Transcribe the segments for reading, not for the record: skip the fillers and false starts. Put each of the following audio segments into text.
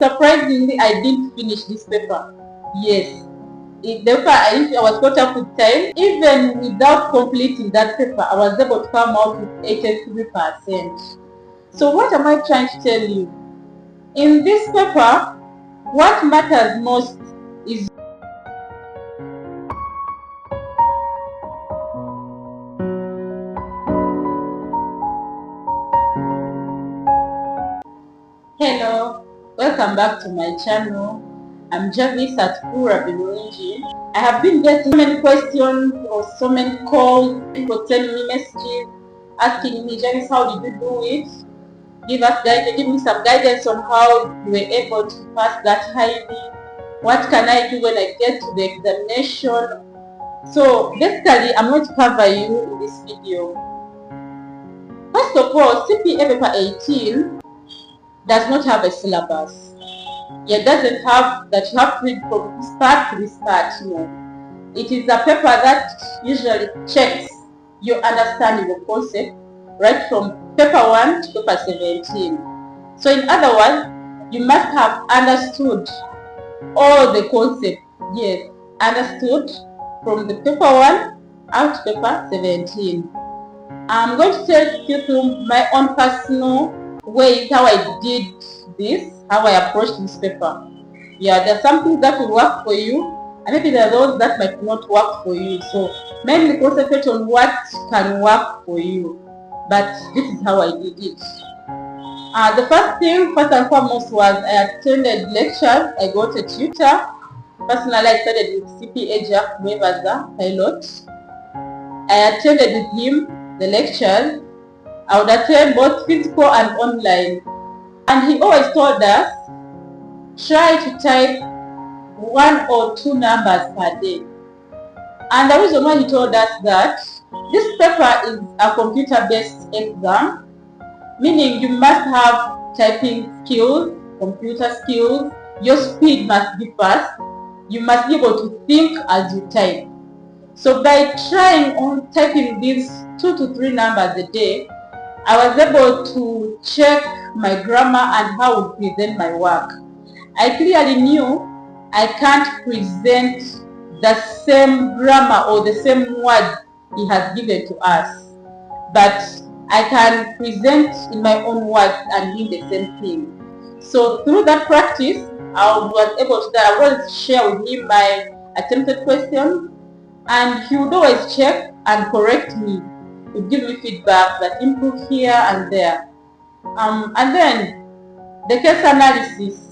Surprisingly, I didn't finish this paper. Yes, the paper I was caught up with time. Even without completing that paper, I was able to come out with 83%. So what am I trying to tell you? In this paper, what matters most is Hello, welcome back to my channel. I'm Javis at Pura Birunji. I have been getting so many questions or so many calls, people sending me messages asking me, Javis, how did you do it? Give me some guidance on how you were able to pass that highly. What can I do when I get to the examination? So basically, I'm going to cover you in this video. First of all, CPA Paper 18 does not have a syllabus. It doesn't have that you have to read from this part to this part. No. It is a paper that usually checks your understanding of concept right from paper 1 to paper 17. So in other words, you must have understood all the concepts. Yes, understood from the paper 1 out to paper 17. I'm going to take you through my own personal ways how I did this, how I approached this paper. Yeah, there's something that will work for you, and maybe there are those that might not work for you. So mainly concentrate on what can work for you. But this is how I did it. The first and foremost, was I attended lectures. I got a tutor. Personally, I started with CPA Jack Webaza pilot. I attended with him the lectures. I would attend both physical and online. And he always told us, try to type 1 or 2 numbers per day. And the reason why he told us that, this paper is a computer-based exam, meaning you must have typing skills, computer skills, your speed must be fast, you must be able to think as you type. So by trying on typing these 2 to 3 numbers a day, I was able to check my grammar and how to present my work. I clearly knew I can't present the same grammar or the same word he has given to us, but I can present in my own words and mean the same thing. So through that practice, I was able to I always share with him my attempted questions, and he would always check and correct me. He would give me feedback that improve here and there. And then the case analysis.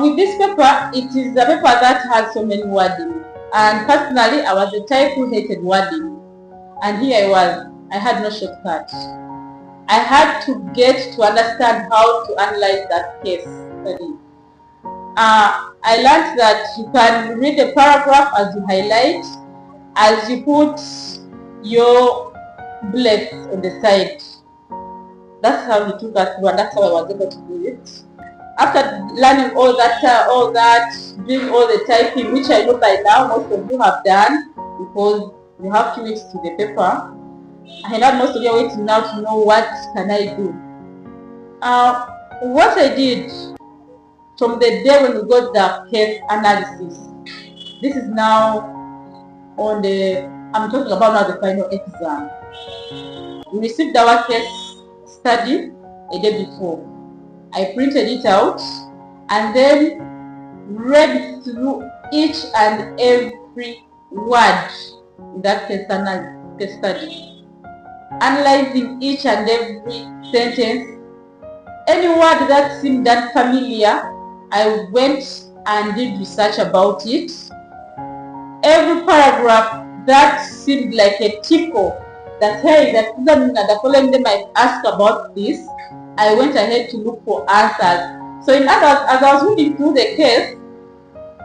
With this paper, it is a paper that has so many wording. And personally, I was the type who hated wording. And here I was. I had no shortcut. I had to get to understand how to analyze that case study. I learned that you can read a paragraph as you highlight, as you put your bullets on the side. That's how he took us through, and that's how I was able to do it. After learning all that, doing all the typing, which I know by now most of you have done, because you have 2 weeks to the paper, I know most of you are waiting now to know what can I do. What I did from the day when we got the case analysis, this is now on I'm talking about now the final exam. We received our case study a day before. I printed it out and then read through each and every word in that case study, analyzing each and every sentence. Any word that seemed unfamiliar, I went and did research about it. Every paragraph that seemed like a tickle, that hey, that the following day might ask about this, I went ahead to look for answers. So in other words, as I was reading through the case,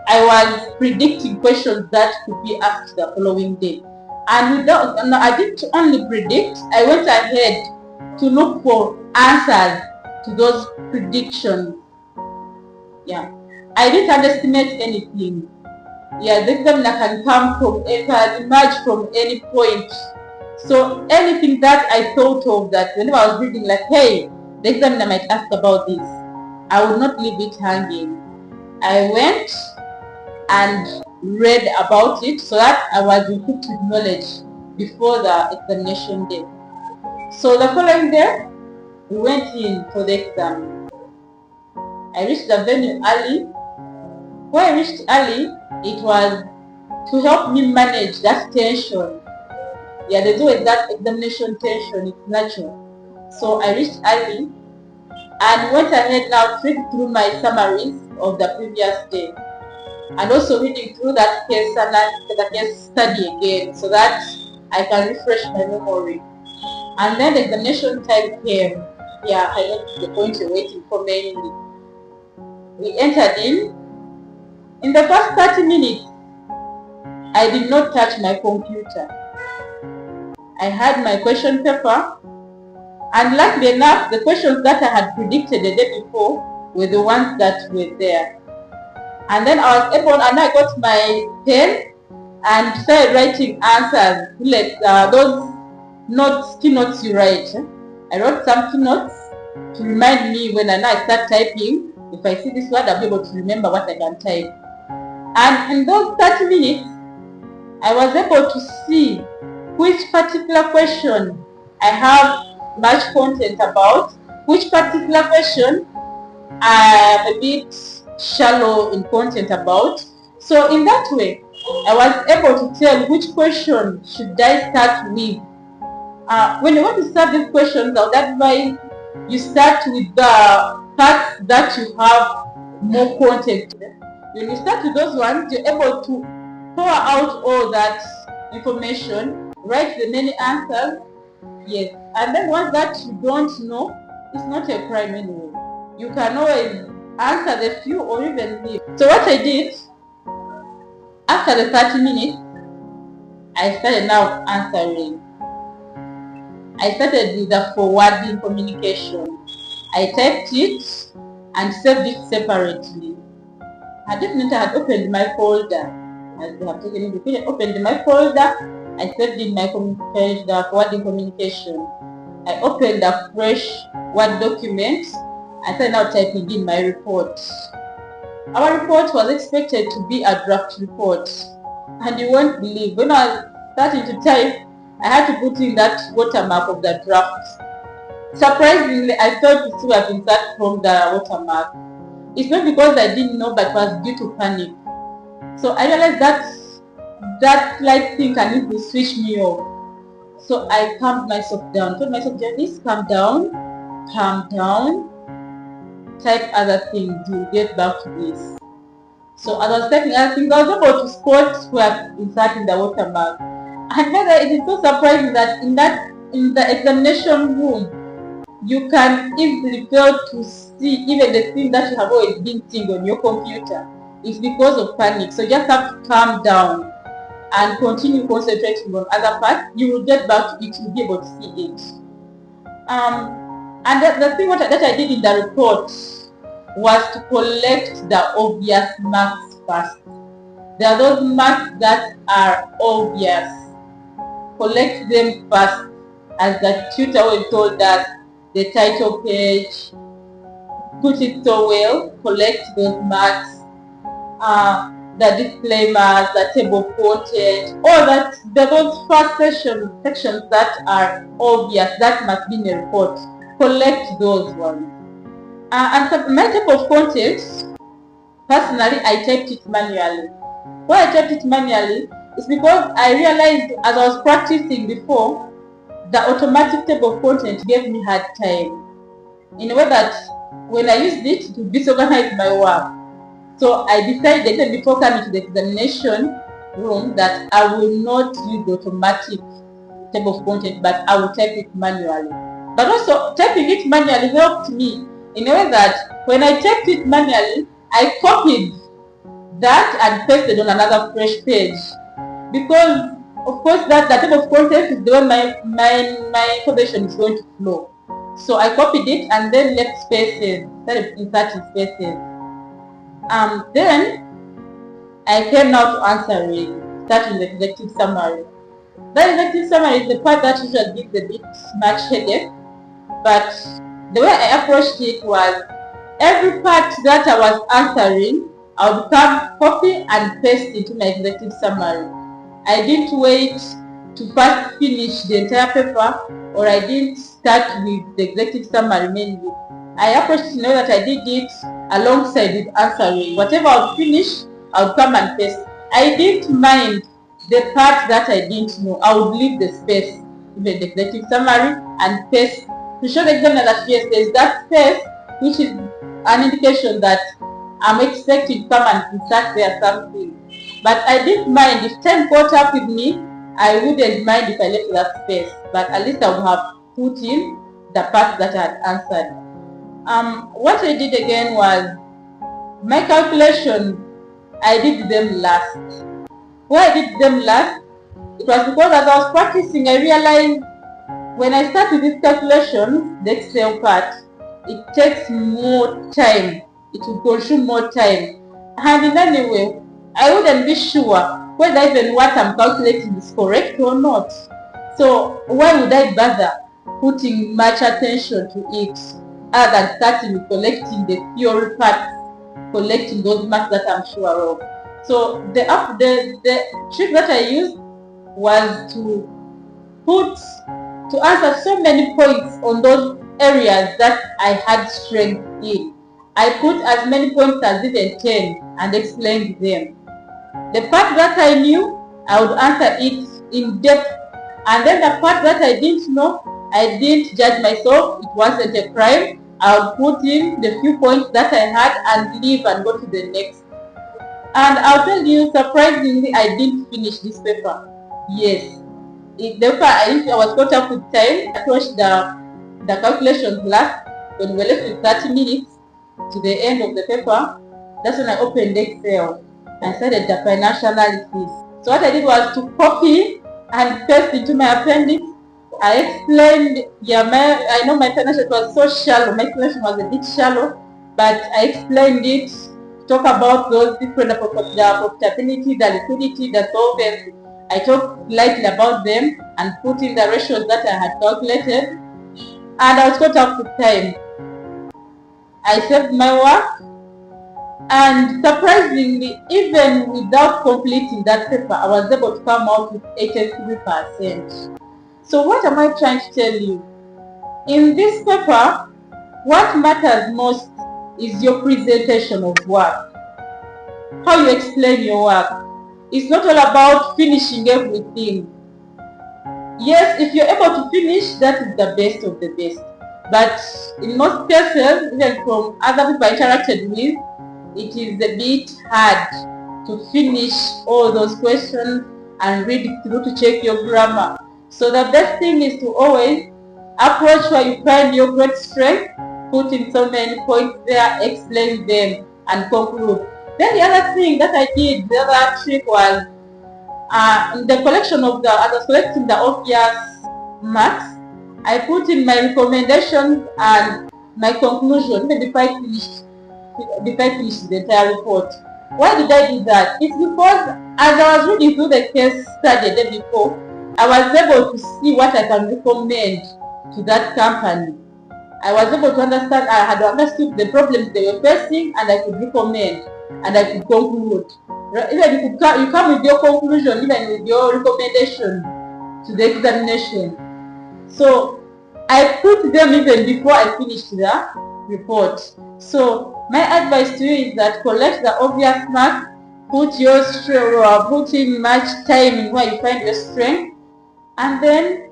I was predicting questions that could be asked the following day. And I didn't only predict, I went ahead to look for answers to those predictions. Yeah, I didn't underestimate anything. Yeah, the examiner can emerge from any point. So anything that I thought of, that whenever I was reading, like, hey, the examiner might ask about this, I would not leave it hanging. I went and read about it so that I was equipped with knowledge before the examination day. So the following day, we went in for the exam. I reached the venue early. When I reached early, it was to help me manage that tension. Yeah, there's always that examination tension, it's natural. So I reached early and went ahead now to read through my summaries of the previous day, and also reading through that case study again so that I can refresh my memory. And then the examination time came. Yeah, I went to the point you're waiting for mainly. We entered in. In the first 30 minutes, I did not touch my computer. I had my question paper, and luckily enough, the questions that I had predicted the day before were the ones that were there. And then I was able, and I got my pen and started writing answers, like those notes, keynotes you write. I wrote some keynotes to remind me when I start typing, if I see this word, I'll be able to remember what I can type. And in those 30 minutes, I was able to see which particular question I have much content about, which particular question I am a bit shallow in content about. So in that way, I was able to tell which question should I start with. When you want to start these questions, I would advise you start with the parts that you have more content. When you start with those ones, you're able to pour out all that information, write the many answers, yes. And then once that you don't know, it's not a crime anyway. You can always answer the few or even leave. So what I did, after the 30 minutes, I started now answering. I started with the forwarding communication. I typed it and saved it separately. I definitely had opened my folder. As they have taken it, opened my folder. I saved in my the forwarding communication. I opened a fresh Word document and started now typing in my report. Our report was expected to be a draft report, and you won't believe, when I was starting to type, I had to put in that watermark of the draft. Surprisingly, I thought it would have been start from the watermark. It's not because I didn't know, but it was due to panic. So I realized that slight thing can easily switch me off. So I calmed myself down. Told myself, Janice, calm down, type other things, you'll get back to this. So as I was typing other things, I was able to spot where inserting the watermark. And then it is so surprising that in the examination room, you can easily fail to see even the thing that you have always been seeing on your computer. It's because of panic. So you just have to calm down and continue concentrating on other parts. You will get back to it, you'll be able to see it. And the thing that I did in the report was to collect the obvious marks first. There are those marks that are obvious. Collect them first. As the tutor always told us, the title page, put it so well, collect those marks, the disclaimers, the table of content, all that, those first sections that are obvious, that must be in a report. Collect those ones. And so my table of content, personally, I typed it manually. Why I typed it manually is because I realized as I was practicing before, the automatic table of content gave me hard time, in a way that when I used it to disorganize my work. So I decided even before coming to the examination room that I will not use the automatic table of content, but I will type it manually. But also typing it manually helped me in a way that when I typed it manually, I copied that and pasted on another fresh page, because of course that the table of content is the one my information is going to flow. So I copied it and then left spaces, started inserting spaces. Then I came now to answering, starting the executive summary. That executive summary is the part that usually gives a bit much headache, but the way I approached it was, every part that I was answering, I would come copy and paste into my executive summary. I didn't wait to first finish the entire paper, or I didn't start with the executive summary mainly. I approached to know that I did it alongside with answering. Whatever I would finish, I would come and paste. I didn't mind the part that I didn't know. I would leave the space in the executive summary and paste to show the examiner that yes, there is that space, which is an indication that I'm expecting to come and insert there something. But I didn't mind if time caught up with me. I wouldn't mind if I left that space, but at least I would have put in the part that I had answered. What I did again was my calculation. I did them last. Why I did them last? It was because as I was practicing, I realized when I start with these calculations, the Excel part, it takes more time. It will consume more time. And in any way, I wouldn't be sure whether even what I'm calculating is correct or not. So why would I bother putting much attention to it other than starting with collecting the theory parts, collecting those marks that I'm sure of. So the trick that I used was to answer so many points on those areas that I had strength in. I put as many points as even 10 and explained them. The part that I knew, I would answer it in depth, and then the part that I didn't know, I didn't judge myself. It wasn't a crime. I would put in the few points that I had and leave and go to the next. And I'll tell you, surprisingly, I didn't finish this paper. Yes. The paper, I was caught up with time. I finished the calculations last. When we were left with 30 minutes to the end of the paper, that's when I opened Excel and started the financial analysis. So what I did was to copy and paste into my appendix. I explained, I know my financial was so shallow, my explanation was a bit shallow, but I explained it, talk about those different, the profitability, the liquidity, the solvency. I talked lightly about them and put in the ratios that I had calculated, and I was caught up with time. I saved my work, and surprisingly, even without completing that paper, I was able to come out with 83%. So what am I trying to tell you? In this paper, what matters most is your presentation of work, how you explain your work. It's not all about finishing everything. Yes, if you're able to finish, that is the best of the best. But in most cases, even from other people I interacted with, it is a bit hard to finish all those questions and read it through to check your grammar. So the best thing is to always approach where you find your great strength, put in so many points there, explain them, and conclude. Then the other thing that I did, the other trick was, in the collection of I was collecting the obvious marks, I put in my recommendations and my conclusion, even if I finished the entire report. Why did I do that? It's because as I was reading through the case study the day before, I was able to see what I can recommend to that company. I was able to understand, I had understood the problems they were facing, and I could recommend, and I could conclude. Even you come with your conclusion, even with your recommendation to the examination. So I put them even before I finished the report. So my advice to you is that collect the obvious marks, put in much time in where you find your strength, and then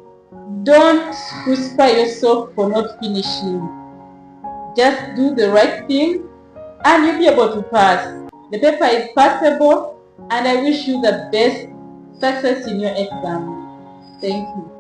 don't crucify yourself for not finishing. Just do the right thing and you'll be able to pass. The paper is passable, and I wish you the best success in your exam. Thank you.